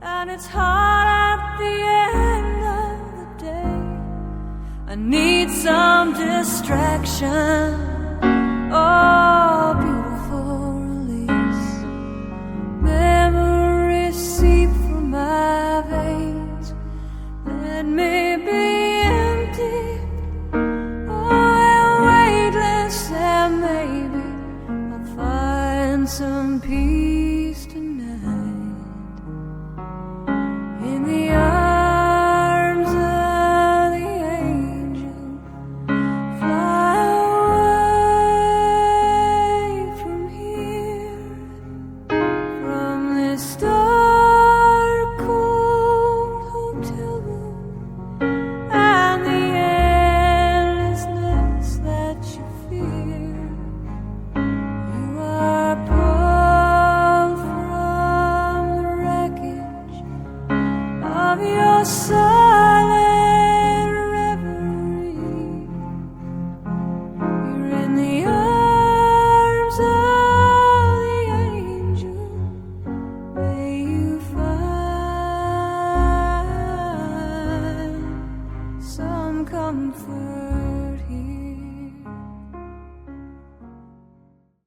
and it's hard at the end of the day. I need some distraction, oh, beautiful release. Memories seep through my veins. Let me be empty, oh, and weightless, and maybe I'll find some peace tonight in the arms of the angel. Fly away from here, from this dark, cold hotel room, and the endlessness that you fear. You are pulled from the wreckage of your silent reverie. You're in the arms of the angel. May you find some comfort.